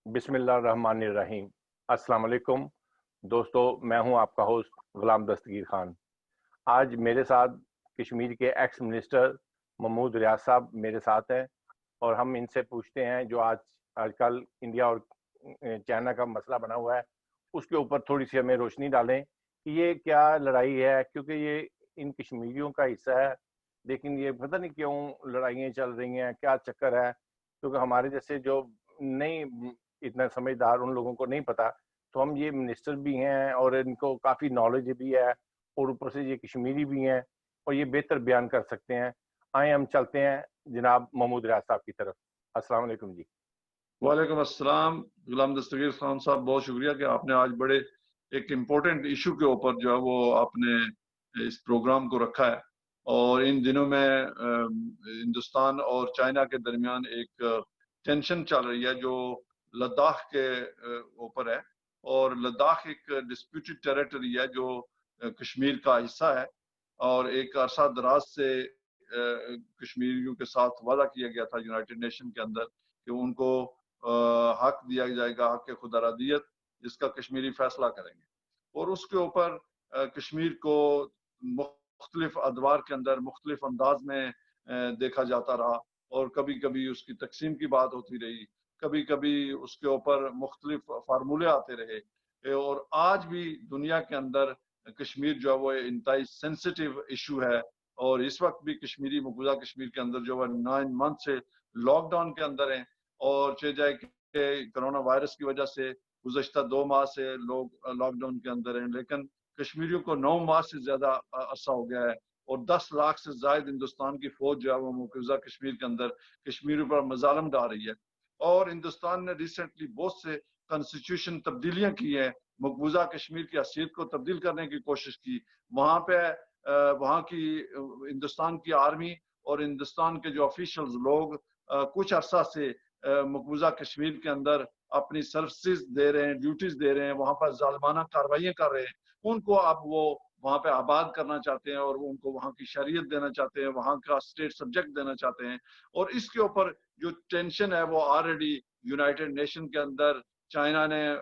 बिस्मिल्लाहिर्रहमानिर्रहीम। अस्सलाम वालेकुम दोस्तों, मैं हूं आपका होस्ट गुलाम दस्तगीर खान। आज मेरे साथ कश्मीर के एक्स मिनिस्टर महमूद रियाज साहब मेरे साथ हैं और हम इनसे पूछते हैं जो आजकल इंडिया और चाइना का मसला बना हुआ है, उसके ऊपर थोड़ी सी हमें रोशनी डालें कि ये क्या लड़ाई है, क्योंकि ये इन कश्मीरियों का हिस्सा है, लेकिन ये पता नहीं क्यों लड़ाइयाँ चल रही हैं, क्या चक्कर है। क्योंकि हमारे जैसे जो नहीं इतना समझदार उन लोगों को नहीं पता, तो हम ये मिनिस्टर भी हैं और इनको काफ़ी नॉलेज भी है और ऊपर से ये कश्मीरी भी हैं और ये बेहतर बयान कर सकते हैं। आए हम चलते हैं जनाब महमूद रियाज साहब की तरफ। अस्सलाम वालेकुम जी। वालेकुम अस्सलाम। गुलाम दस्तगीर खान साहब, बहुत शुक्रिया कि आपने आज बड़े एक इम्पोर्टेंट इशू के ऊपर जो है वो आपने इस प्रोग्राम को रखा है। और इन दिनों में हिंदुस्तान और चाइना के दरमियान एक टेंशन चल रही है जो लद्दाख के ऊपर है। और लद्दाख एक डिस्प्यूटेड टेरिटरी है जो कश्मीर का हिस्सा है। और एक अरसा दराज से कश्मीरियों के साथ वादा किया गया था यूनाइटेड नेशन के अंदर कि उनको हक दिया जाएगा, हक खुदरादियत, जिसका कश्मीरी फैसला करेंगे। और उसके ऊपर कश्मीर को मुख्तलिफ अदवार के अंदर मुख्तलिफ अंदाज में देखा जाता रहा और कभी कभी उसकी तकसीम की बात होती रही, कभी कभी उसके ऊपर मुख्तलिफ फार्मूले आते रहे। और आज भी दुनिया के अंदर कश्मीर जो है वो इंतहाई सेंसिटिव इशू है। और इस वक्त भी मकबूजा कश्मीर के अंदर जो है 9 मंथ से लॉकडाउन के अंदर है। और चाहे कि कोरोना वायरस की वजह से गुज़श्ता 2 माह से लोग लॉकडाउन के अंदर हैं, लेकिन कश्मीरियों को 9 माह से ज्यादा अरसा हो गया है। और 10 लाख से ज्यादा हिंदुस्तान की फौज जो है वो मकबूजा कश्मीर के अंदर कश्मीरियों पर मजालम डाल रही है। और हिंदुस्तान ने रिसेंटली बहुत से कॉन्स्टिट्यूशन तब्दीलियां की हैं, मकबूजा कश्मीर की हैसियत को तब्दील करने की कोशिश की। वहाँ पे वहाँ की हिंदुस्तान की आर्मी और हिंदुस्तान के जो ऑफिशियल्स लोग कुछ अरसा से मकबूजा कश्मीर के अंदर अपनी सर्विसेज दे रहे हैं, ड्यूटीज दे रहे हैं, वहां पर जालमाना कार्रवाइयां कर रहे हैं। उनको अब वो वहां पे आबाद करना चाहते हैं और उनको वहां की शरीयत देना चाहते हैं, वहां का स्टेट सब्जेक्ट देना चाहते हैं। और इसके ऊपर जो टेंशन है वो ऑलरेडी यूनाइटेड नेशन के अंदर चाइना ने,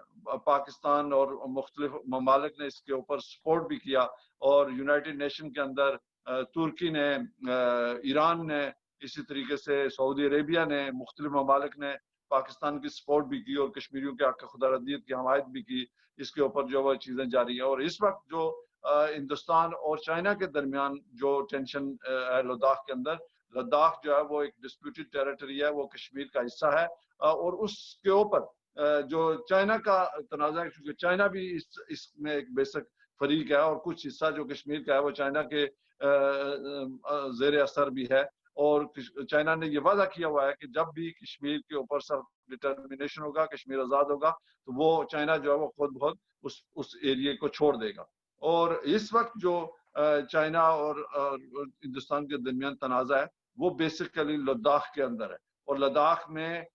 पाकिस्तान और मुख्तलिफ ममालिक ने इसके ऊपर सपोर्ट भी किया। और यूनाइटेड नेशन के अंदर तुर्की ने, ईरान ने, इसी तरीके से सऊदी अरेबिया ने, मुख्तलिफ ममालिक ने पाकिस्तान की सपोर्ट भी की और कश्मीरियों के हक खुदरादियत की हमायत भी की। इसके ऊपर जो वह चीजें जारी है। और इस वक्त जो हिंदुस्तान और चाइना के दरमियान जो टेंशन है लद्दाख के अंदर, लद्दाख जो है वो एक डिस्प्यूटेड टेरिटरी है, वो कश्मीर का हिस्सा है। और उसके ऊपर जो चाइना का तनाज़ा है, क्योंकि चाइना भी इसमें एक बेशक फरीक है और कुछ हिस्सा जो कश्मीर का है वो चाइना के जेर असर भी है। और चाइना ने ये वादा किया हुआ है कि जब भी कश्मीर के ऊपर सेल्फ डिटर्मिनेशन होगा, कश्मीर आजाद होगा, तो वो चाइना जो है वो खुद बहुत उस एरिया को छोड़ देगा। और इस वक्त जो चाइना और हिंदुस्तान के दरमियान तनाज़ा है वो बेसिकली लद्दाख के अंदर है। और लद्दाख में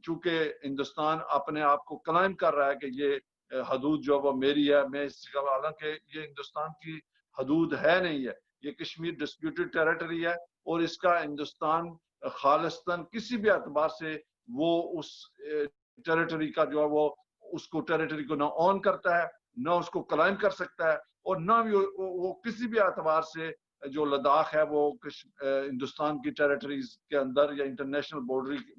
चूंकि हिंदुस्तान अपने आप को क्लाइम कर रहा है कि ये हदूद जो वो मेरी है, मैं इस जगह, हालांकि ये हिंदुस्तान की हदूद है नहीं है, ये कश्मीर डिस्प्यूटेड टेरिटरी है। और इसका हिंदुस्तान खालिस्तान किसी भी एतबार से वो उस टेरिटरी का जो है वो उसको टेरिटरी को ना ऑन करता है, ना उसको क्लाइम कर सकता है, और ना भी वो किसी भी एतबार से जो लद्दाख है वो हिंदुस्तान की टेरिटरीज के अंदर या इंटरनेशनल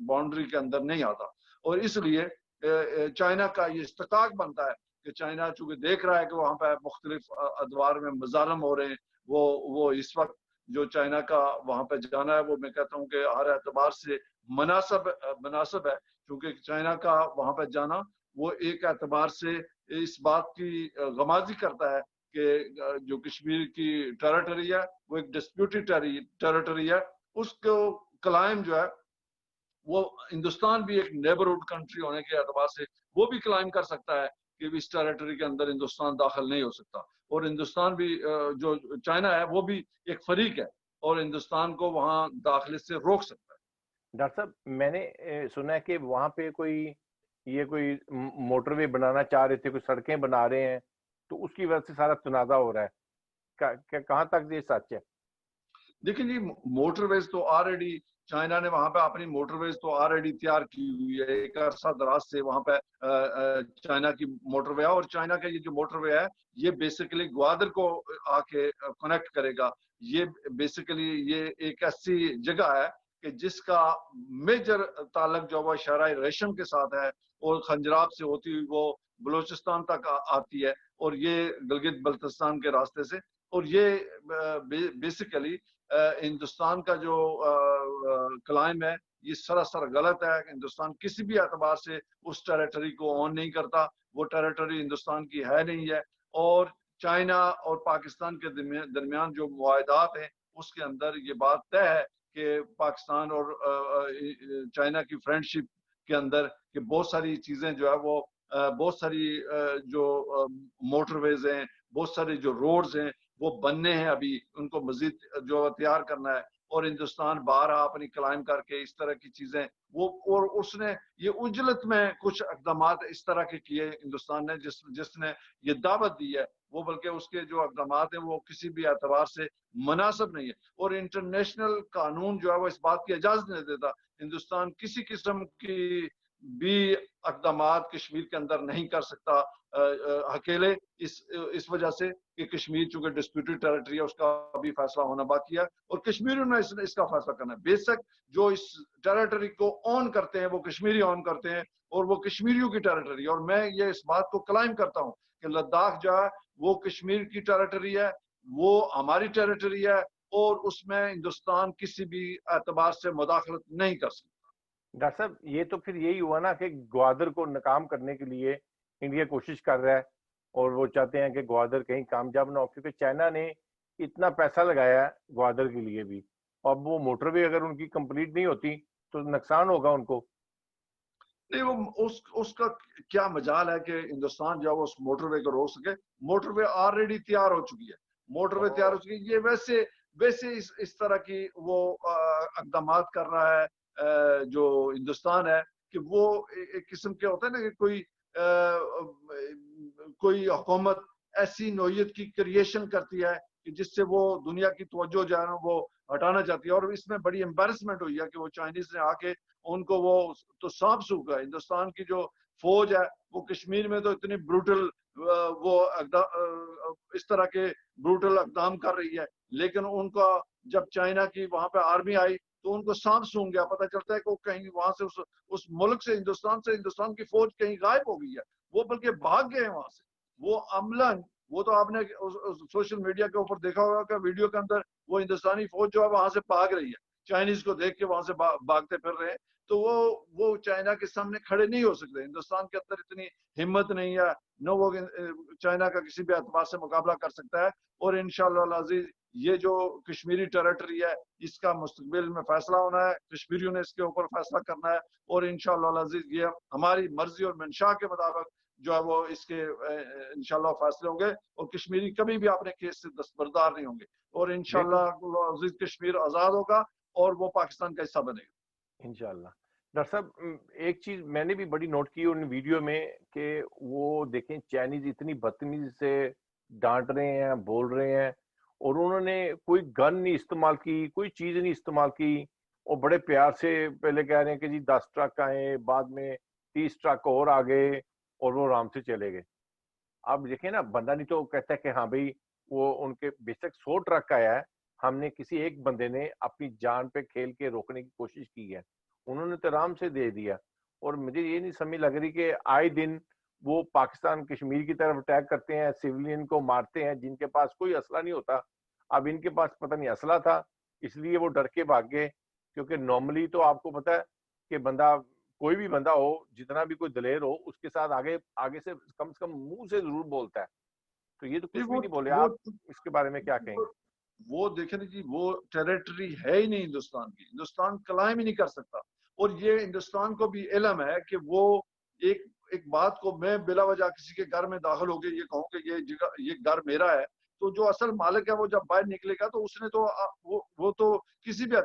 बाउंड्री के अंदर नहीं आता। और इसलिए चाइना का ये इस्तकाक बनता है कि चाइना चूंकि देख रहा है कि वहां पर मुख्तलिफ अदवार में मजालम हो रहे हैं, वो इस वक्त जो चाइना का वहां पे जाना है वो मैं कहता हूँ कि हर एतबार से मुनासिब है। क्योंकि चाइना का वहां पे जाना वो एक एतबार से इस बात की गमाजी करता है कि जो कश्मीर की टेरिटरी है वो एक डिस्प्यूटेड टेरिटरी है। उसको क्लाइम जो है वो हिंदुस्तान भी एक नेबरहुड कंट्री होने के एतबार से वो भी क्लाइम कर सकता है कि इस टेरिटरी के अंदर हिंदुस्तान दाखिल नहीं हो सकता। और हिंदुस्तान भी जो चाइना है वो भी एक फरीक है और हिंदुस्तान को वहां दाखिले से रोक सकता है। डॉक्टर साहब, मैंने सुना है कि वहाँ पे कोई मोटरवे बनाना चाह रहे थे, कुछ सड़कें बना रहे हैं, तो उसकी वजह से सारा तनाज़ा हो रहा है। कहाँ तक ये सच है? देखिए जी, मोटरवेज तो ऑलरेडी चाइना ने वहां पे अपनी मोटरवेज तो ऑलरेडी तैयार की हुई है, एक अरसा दराज से वहां पे चाइना की मोटरवे है, और चाइना का ये जो मोटरवे है ये बेसिकली ग्वादर को आके कनेक्ट करेगा। ये बेसिकली ये एक ऐसी जगह है कि जिसका मेजर ताल्लुक जो वो शहर रेशम के साथ है, और खंजराब से होती हुई वो बलूचिस्तान तक आती है, और ये गिलगित बल्तिस्तान के रास्ते से। और ये बेसिकली हिंदुस्तान का जो क्लाइम है ये सरासर गलत है। हिंदुस्तान किसी भी एतबार से उस टेरिटरी को ऑन नहीं करता, वो टेरिटरी हिंदुस्तान की है नहीं है। और चाइना और पाकिस्तान के दरमियान जो मुआहदात हैं उसके अंदर ये बात तय है कि पाकिस्तान और चाइना की फ्रेंडशिप के अंदर कि बहुत सारी चीजें जो है वो बहुत सारी जो मोटरवेज हैं, बहुत सारे जो रोड्स हैं वो बनने हैं, अभी उनको मजीद जो तैयार करना है। और हिंदुस्तान बाहर अपनी क्लाइम करके इस तरह की चीजें वो, और उसने ये उजलत में कुछ इकदाम इस तरह के किए हिंदुस्तान ने, जिसने ये दावत दी है वो, बल्कि उसके जो इकदाम हैं वो किसी भी एतबार से मुनासिब नहीं है। और इंटरनेशनल कानून जो है वो इस बात की इजाजत नहीं देता। हिंदुस्तान किसी किस्म की भी इकदाम कश्मीर के अंदर नहीं कर सकता अकेले, इस वजह से कि कश्मीर चूंकि डिस्प्यूटेड टेरिटरी है उसका अभी फैसला होना बाकी है, और कश्मीरियों ने इसका फैसला करना है। बेशक जो इस टेरिटरी को ऑन करते हैं वो कश्मीरी ऑन करते हैं, और वो कश्मीरियों की टेरिटरी है। और मैं ये इस बात को क्लाइम करता हूँ कि लद्दाख जो है वो कश्मीर की टेरिटरी है, वो हमारी टेरिटरी है, और उसमें हिंदुस्तान किसी भी एतबार से मुदाखलत नहीं कर सकता। डॉक्टर साहब, ये तो फिर यही हुआ ना कि ग्वादर को नाकाम करने के लिए इंडिया कोशिश कर रहा है, और वो चाहते हैं कि ग्वादर कहीं कामयाब ना हो, क्योंकि चाइना ने इतना पैसा लगाया है ग्वादर के लिए भी। अब वो मोटरवे अगर उनकी कंप्लीट नहीं होती तो नुकसान होगा उनको। नहीं, वो उसका क्या मजाल है कि हिंदुस्तान जो है उस मोटरवे को रोक सके। मोटरवे ऑलरेडी तैयार हो चुकी है, मोटरवे तैयार हो चुकी है। ये वैसे वैसे इस तरह की वो इकदाम कर रहा है जो हिंदुस्तान है, कि वो एक किस्म के होता है ना कि कोई हुकूमत ऐसी नौयत की क्रिएशन करती है कि जिससे वो दुनिया की तवज्जो जो है ना वो हटाना चाहती है। और इसमें बड़ी एम्बेरसमेंट हुई है कि वो चाइनीज ने आके उनको वो तो सांप सूख है। हिंदुस्तान की जो फौज है वो कश्मीर में तो इतनी ब्रूटल वो इस तरह के ब्रूटल इकदाम कर रही है, लेकिन उनका जब चाइना की वहां पे आर्मी आई तो उनको सांप सूंघ गया। पता चलता है कि वो कहीं वहां से उस मुल्क से हिंदुस्तान की फौज कहीं गायब हो गई है, वो बल्कि भाग गए वहां से। वो अमलन, वो तो आपने सोशल मीडिया के ऊपर देखा होगा कि वीडियो के अंदर वो हिंदुस्तानी फौज जो है वहां से भाग रही है, चाइनीज को देख के वहां से भागते फिर रहे हैं। तो वो चाइना के सामने खड़े नहीं हो सकते। हिंदुस्तान के अंदर इतनी हिम्मत नहीं है, न वो चाइना का किसी भी एतबार से मुकाबला कर सकता है। और इंशाअल्लाह अज़ीज ये जो कश्मीरी टेरिटरी है इसका मुस्तकबिल में फैसला होना है, कश्मीरियों ने इसके ऊपर फैसला करना है। और इंशाअल्लाह अज़ीज ये हमारी मर्जी और मंशा के मुताबिक जो है वो इसके इंशाअल्लाह फैसले होंगे, और कश्मीरी कभी भी अपने केस से दस्तबरदार नहीं होंगे। और बिल्कुल, इंशाअल्लाह अज़ीज कश्मीर आज़ाद होगा और वो पाकिस्तान का हिस्सा बनेगा इंशाल्लाह। डॉक्टर साहब, एक चीज मैंने भी बड़ी नोट की उन वीडियो में कि वो देखें चाइनीज इतनी बदतमीजी से डांट रहे हैं, बोल रहे हैं, और उन्होंने कोई गन नहीं इस्तेमाल की, कोई चीज नहीं इस्तेमाल की, और बड़े प्यार से पहले कह रहे हैं कि जी 10 ट्रक आए, बाद में 30 ट्रक और आ गए, और वो आराम से चले गए। आप देखें ना, बंदा नहीं तो कहता है कि हाँ भाई वो उनके बेशक 100 ट्रक आया है, हमने किसी एक बंदे ने अपनी जान पे खेल के रोकने की कोशिश की है, उन्होंने तो आराम से दे दिया। और मुझे ये नहीं समझ लग रही कि आए दिन वो पाकिस्तान कश्मीर की तरफ अटैक करते हैं, सिविलियन को मारते हैं जिनके पास कोई असला नहीं होता। अब इनके पास पता नहीं असला था, इसलिए वो डर के भाग गए। क्योंकि नॉर्मली तो आपको पता है कि बंदा, कोई भी बंदा हो, जितना भी कोई दलेर हो, उसके साथ आगे आगे से कम मुंह से जरूर बोलता है। तो ये तो नहीं। कुछ भी नहीं बोले। वो आप इसके बारे में क्या कहेंगे? वो देखे ना जी, वो टेरिटरी है ही नहीं हिंदुस्तान की, हिंदुस्तान क्लाइम ही नहीं कर सकता। और ये हिंदुस्तान को भी इल्म है कि वो एक एक बात को मैं बिला वजह किसी के घर में दाखिल होकर ये कहूँ कि ये जगह ये घर मेरा है, तो जो असल मालिक है वो जब बाहर निकलेगा तो उसने तो वो तो किसी भी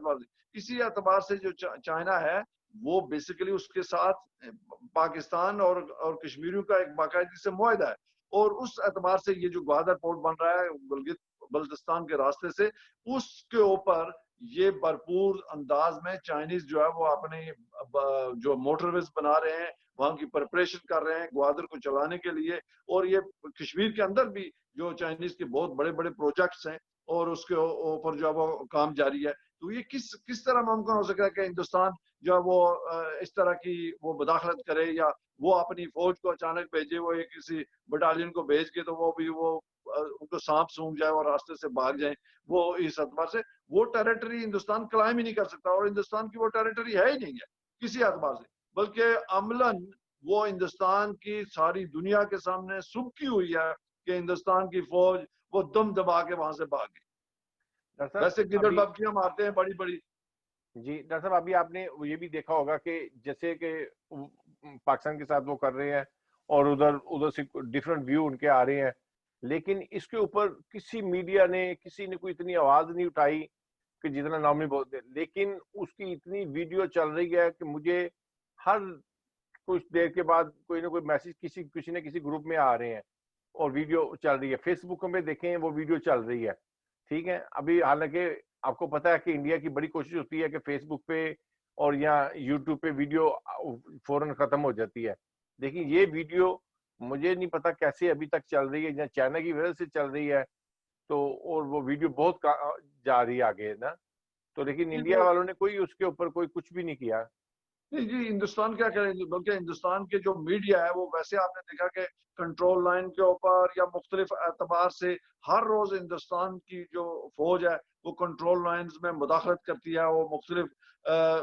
एतबार से जो चाइना है वो बेसिकली उसके साथ पाकिस्तान और कश्मीरियों का एक बाकायदगी से मुआहदा है। और उस एतबार से ये जो ग्वादर पोर्ट बन रहा है गिलगित بلتستان کے راستے سے، اس کے اوپر یہ بھرپور انداز میں چائنیز جو ہے وہ اپنی جو موٹر ویز بنا رہے ہیں، وہاں کی پریپریشن کر رہے ہیں گوادر کو چلانے کے لیے. اور یہ کشمیر کے اندر بھی جو چائنیز کے بہت بڑے بڑے پروجیکٹس ہیں اور اس کے اوپر جو ہے وہ کام جاری ہے. تو یہ کس طرح ممکن ہو سکتا ہے کہ ہندوستان جو ہے وہ اس طرح کی وہ مداخلت کرے، یا وہ اپنی فوج کو اچانک بھیجے، وہ ایک کسی بٹالین کو بھیج کے تو وہ بھی وہ ان کو سانپ سونگ جائے اور راستے سے بھاگ جائیں. وہ اس اعتبار سے وہ ٹیریٹری ہندوستان کلائم ہی نہیں کر سکتا، اور ہندوستان کی وہ ٹیریٹری ہے ہی نہیں ہے کسی اعتبار سے، بلکہ عملاً وہ ہندوستان کی ساری دنیا کے سامنے سبکی ہوئی ہے کہ ہندوستان کی فوج وہ دم دبا کے وہاں سے بھاگ گئی. ویسے گدڑ ببکیاں مارتے ہیں بڑی بڑی. جی ڈاکٹر صاحب، ابھی آپ نے یہ بھی دیکھا ہوگا کہ جیسے کہ پاکستان کے ساتھ وہ کر رہے ہیں اور ادھر سے ڈفرینٹ ویو ان کے آ رہے ہیں، لیکن اس کے اوپر کسی میڈیا نے کسی نے کوئی اتنی آواز نہیں اٹھائی کہ جتنا نارملی بولتے. لیکن اس کی اتنی ویڈیو چل رہی ہے کہ مجھے ہر کچھ دیر کے بعد کوئی نہ کوئی میسج کسی نہ کسی گروپ میں آ رہے ہیں اور ویڈیو چل رہی ہے. فیس بک میں دیکھیں وہ ویڈیو چل رہی ہے. ٹھیک ہے، ابھی حالانکہ آپ کو پتا ہے کہ انڈیا کی بڑی کوشش ہوتی ہے کہ فیس بک پہ اور یا یوٹیوب پہ ویڈیو فوراً ختم ہو جاتی ہے. لیکن یہ ویڈیو مجھے نہیں پتا کیسے ابھی تک چل رہی ہے، یا چائنا کی وجہ سے چل رہی ہے تو، اور وہ ویڈیو بہت جا رہی ہے آگے نا. تو لیکن انڈیا والوں نے کوئی اس کے اوپر کوئی کچھ بھی نہیں کیا. نہیں جی، ہندوستان کیا کرے گی، بلکہ ہندوستان کے جو میڈیا ہے وہ ویسے آپ نے دیکھا کہ کنٹرول لائن کے اوپر یا مختلف اعتبار سے ہر روز ہندوستان کی جو فوج ہے وہ کنٹرول لائنز میں مداخلت کرتی ہے، وہ مختلف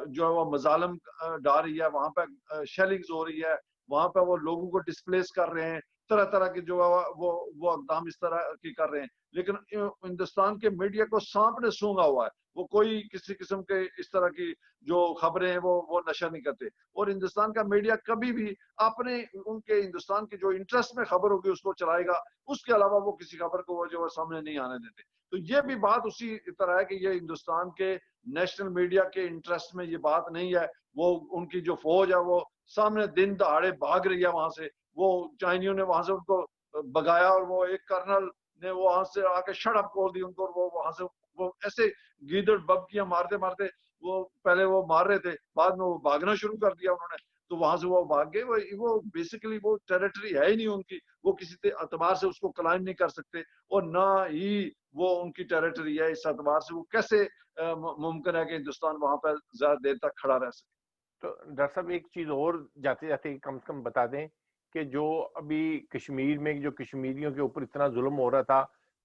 جو ہے وہ مظالم ڈال رہی ہے، وہاں پہ شیلنگز ہو رہی ہے، وہاں پہ وہ لوگوں کو ڈسپلیس کر رہے ہیں، طرح طرح کے جو ہے وہ اقدام اس طرح کی کر رہے ہیں. لیکن ہندوستان کے میڈیا کو سانپ نے سونگا ہوا ہے، وہ کوئی کسی قسم کے اس طرح کی جو خبریں ہیں وہ نشر نہیں کرتے. اور ہندوستان کا میڈیا کبھی بھی اپنے ان کے ہندوستان کے جو انٹرسٹ میں خبر ہوگی اس کو چلائے گا، اس کے علاوہ وہ کسی خبر کو وہ جو سامنے نہیں آنے دیتے. تو یہ بھی بات اسی طرح ہے کہ یہ ہندوستان کے نیشنل میڈیا کے انٹرسٹ میں یہ بات نہیں ہے. وہ ان کی جو فوج ہے وہ سامنے دن دہاڑے بھاگ رہی ہے وہاں سے، وہ چائنیوں نے وہاں سے ان کو بگایا، اور وہ ایک کرنل نے وہاں سے آ کے شٹ اپ کھول دی ان کو، اور وہ وہاں سے وہ ایسے گیدڑ ببکیاں مارتے مارتے وہ پہلے وہ مار رہے تھے، بعد میں وہ بھاگنا شروع کر دیا انہوں نے، تو وہاں سے وہ بھاگ گئے. وہ بیسیکلی وہ ٹیریٹری ہے ہی نہیں ان کی، وہ کسی اعتبار سے اس کو کلائم نہیں کر سکتے، اور نہ ہی وہ ان کی ٹیریٹری ہے. اس اعتبار سے وہ کیسے ممکن ہے کہ ہندوستان وہاں پہ زیادہ دیر تک کھڑا رہ سکے. تو ڈاکٹر صاحب ایک چیز اور جاتے جاتے کم سے کم بتا دیں کہ جو ابھی کشمیر میں جو کشمیریوں کے اوپر اتنا ظلم ہو رہا تھا،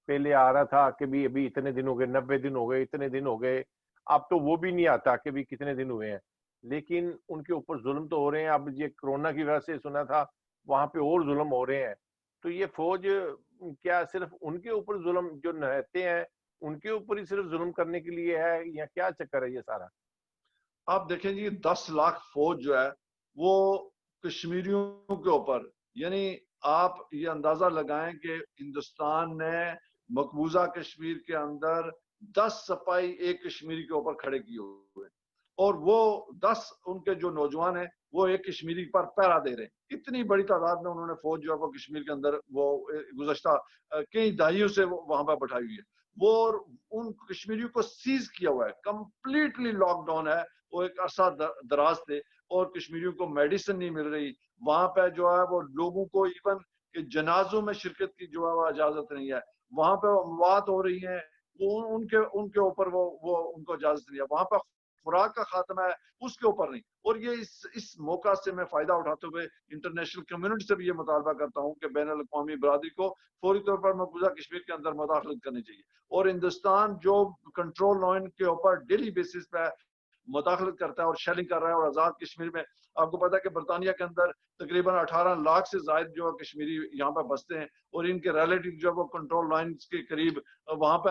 پہلے آ رہا تھا کہ بھی ابھی اتنے دن ہو گئے، 90 دن ہو گئے، اتنے دن ہو گئے، اب تو وہ بھی نہیں آتا کہ بھی کتنے دن ہوئے ہیں، لیکن ان کے اوپر ظلم تو ہو رہے ہیں. اب یہ کرونا کی وجہ سے سنا تھا وہاں پہ اور ظلم ہو رہے ہیں. تو یہ فوج کیا صرف ان کے اوپر ظلم جو رہتے ہیں ان کے اوپر ہی صرف ظلم کرنے کے لیے ہے، یا کیا چکر ہے یہ سارا؟ آپ دیکھیں جی، 10 لاکھ فوج جو ہے وہ کشمیریوں کے اوپر، یعنی آپ یہ اندازہ لگائیں کہ ہندوستان نے مقبوضہ کشمیر کے اندر 10 سپاہی ایک کشمیری کے اوپر کھڑے کیے ہوئے، اور وہ 10 ان کے جو نوجوان ہیں وہ ایک کشمیری پر پہرا دے رہے ہیں. اتنی بڑی تعداد میں انہوں نے فوج جو ہے وہ کشمیر کے اندر وہ گزشتہ کئی دہائیوں سے وہاں پہ بٹھائی ہوئی ہے. وہ ان کشمیریوں کو سیز کیا ہوا ہے، کمپلیٹلی لاک ڈاؤن ہے. وہ ایک عرصہ دراز تھے اور کشمیریوں کو میڈیسن نہیں مل رہی، وہاں پہ جو ہے وہ لوگوں کو ایون کہ جنازوں میں شرکت کی جو ہے وہ اجازت نہیں ہے، وہاں پہ اموات ہو رہی ہیں، وہ ان کے اوپر وہ ان کو اجازت نہیں ہے، وہاں پہ خوراک کا خاتمہ ہے اس کے اوپر نہیں. اور یہ اس موقع سے میں فائدہ اٹھاتے ہوئے انٹرنیشنل کمیونٹی سے بھی یہ مطالبہ کرتا ہوں کہ بین الاقوامی برادری کو فوری طور پر مقبوضہ کشمیر کے اندر مداخلت کرنی چاہیے. اور ہندوستان جو کنٹرول لائن کے اوپر ڈیلی بیسس پہ مداخلت کرتا ہے اور شیلنگ کر رہا ہے، اور آزاد کشمیر میں آپ کو پتا ہے کہ برطانیہ کے اندر تقریباً 18 لاکھ سے زائد جو ہے کشمیری یہاں پہ بستے ہیں، اور ان کے ریلیٹو جو ہے وہ کنٹرول لائنز کے قریب وہاں پہ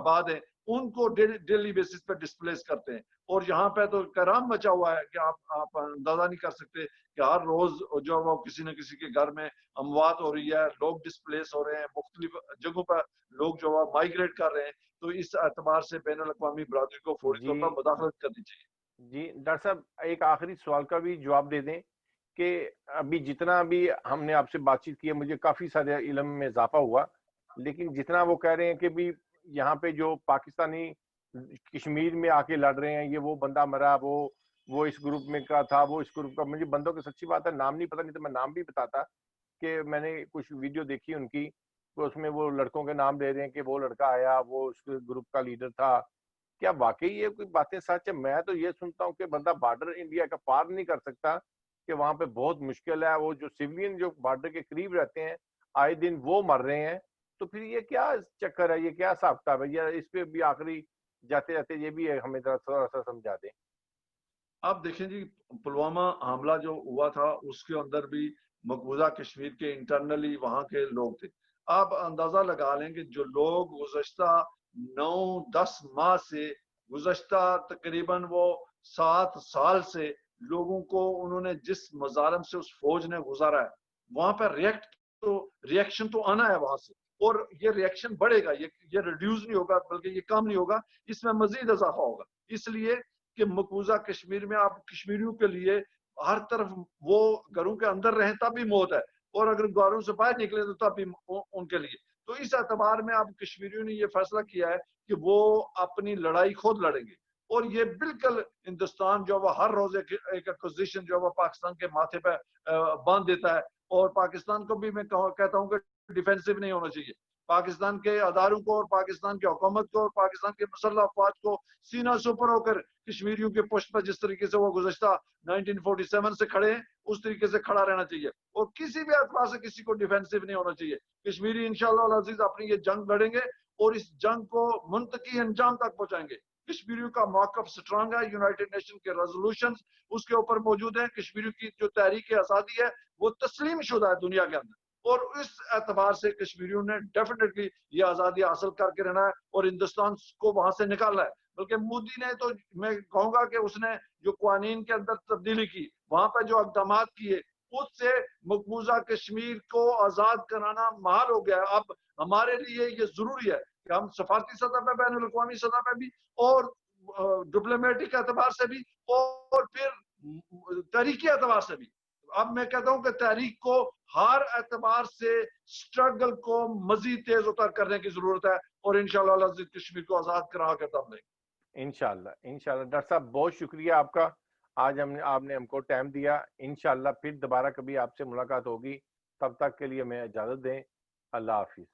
آباد ہیں، ان کو ڈیلی بیسس پہ ڈسپلیس کرتے ہیں. اور یہاں پہ تو کرام مچا ہوا ہے کہ آپ اندازہ نہیں کر سکتے کہ ہر روز جو ہے وہ کسی نہ کسی کے گھر میں اموات ہو رہی ہے، لوگ ڈسپلیس ہو رہے ہیں، مختلف جگہوں پر لوگ جو ہے مائیگریٹ کر رہے ہیں. تو اس اعتبار سے بین الاقوامی برادری کو فوری طور پر مداخلت کرنی چاہیے. جی ڈاکٹر صاحب ایک آخری سوال کا بھی جواب دے دیں کہ ابھی جتنا بھی ہم نے آپ سے بات چیت کی ہے مجھے کافی سارے علم میں اضافہ ہوا، لیکن جتنا وہ کہہ رہے ہیں کہ بھی یہاں پہ جو پاکستانی کشمیر میں آ کے لڑ رہے ہیں، یہ وہ بندہ مرا، وہ اس گروپ میں کا تھا، وہ اس گروپ کا، مجھے بندوں کی سچی بات ہے نام نہیں پتہ، نہیں تو میں نام بھی بتاتا کہ میں نے کچھ ویڈیو دیکھی ان کی، تو اس میں وہ لڑکوں کے نام دے رہے ہیں کہ وہ لڑکا آیا، وہ اس گروپ کا لیڈر تھا. کیا واقعی یہ کوئی باتیں سچ ہے؟ میں تو یہ سنتا ہوں کہ بندہ بارڈر انڈیا کا پار نہیں کر سکتا، کہ وہاں پہ بہت مشکل ہے، وہ جو سیوین جو بارڈر کے قریب رہتے ہیں آئے دن وہ مر رہے ہیں. تو پھر یہ کیا چکر ہے، یہ کیا حساب کتاب ہے؟ یہ اس پہ بھی آخری جاتے جاتے یہ بھی ہے، ہمیں تھوڑا سا سمجھا دیں. آپ دیکھیں جی، پلوامہ حملہ جو ہوا تھا اس کے اندر بھی مقبوضہ کشمیر کے انٹرنلی وہاں کے لوگ تھے. آپ اندازہ لگا لیں کہ جو لوگ گزشتہ 9-10 ماہ سے، گزشتہ تقریباً وہ 7 سال سے لوگوں کو انہوں نے جس مظالم سے اس فوج نے گزارا ہے، وہاں پہ ریئیکشن تو آنا ہے وہاں سے، اور یہ ریئیکشن بڑھے گا، یہ ریڈیوز نہیں ہوگا بلکہ یہ کم نہیں ہوگا، اس میں مزید اضافہ ہوگا. اس لیے کہ مقبوضہ کشمیر میں آپ کشمیریوں کے لیے ہر طرف وہ گھروں کے اندر رہیں تب بھی موت ہے، اور اگر گھروں سے باہر نکلے تو تب بھی ان کے لیے. تو اس اعتبار میں اب کشمیریوں نے یہ فیصلہ کیا ہے کہ وہ اپنی لڑائی خود لڑیں گے، اور یہ بالکل ہندوستان جو وہ ہر روز ایک ایکوزیشن جو وہ پاکستان کے ماتھے پہ باندھ دیتا ہے، اور پاکستان کو بھی میں کہتا ہوں کہ ڈیفینسو نہیں ہونا چاہیے. پاکستان کے اداروں کو اور پاکستان کی حکومت کو اور پاکستان کے مسلح افواج کو سینہ سپر ہو کر کشمیریوں کے پشت پر جس طریقے سے وہ گزشتہ 1947 سے کھڑے ہیں اس طریقے سے کھڑا رہنا چاہیے، اور کسی بھی اعتبار سے کسی کو ڈیفینسو نہیں ہونا چاہیے. کشمیری انشاءاللہ العزیز اپنی یہ جنگ لڑیں گے اور اس جنگ کو منطقی انجام تک پہنچائیں گے. کشمیریوں کا موقف سٹرانگ ہے، یونائٹڈ نیشن کے ریزولوشنز اس کے اوپر موجود ہیں. کشمیریوں کی جو تحریک آزادی ہے وہ تسلیم شدہ ہے دنیا کے اندر، اور اس اعتبار سے کشمیریوں نے ڈیفینیٹلی یہ آزادی حاصل کر کے رہنا ہے اور ہندوستان کو وہاں سے نکالنا ہے. بلکہ مودی نے تو میں کہوں گا کہ اس نے جو قوانین کے اندر تبدیلی کی، وہاں پہ جو اقدامات کیے، اس سے مقبوضہ کشمیر کو آزاد کرانا محال ہو گیا ہے. اب ہمارے لیے یہ ضروری ہے کہ ہم سفارتی سطح پہ، بین الاقوامی سطح پہ بھی، اور ڈپلومیٹک اعتبار سے بھی، اور پھر تحریکی اعتبار سے بھی، اب میں کہتا ہوں کہ تحریک کو ہر اعتبار سے سٹرگل کو مزید تیز اتر کرنے کی ضرورت ہے، اور انشاءاللہ العزیز کشمیر کو آزاد کرا کے تب لیں گے. انشاءاللہ انشاءاللہ. ڈاکٹر صاحب بہت شکریہ آپ کا، آج آپ نے ہم کو ٹائم دیا. انشاءاللہ پھر دوبارہ کبھی آپ سے ملاقات ہوگی، تب تک کے لیے میں اجازت دیں. اللہ حافظ.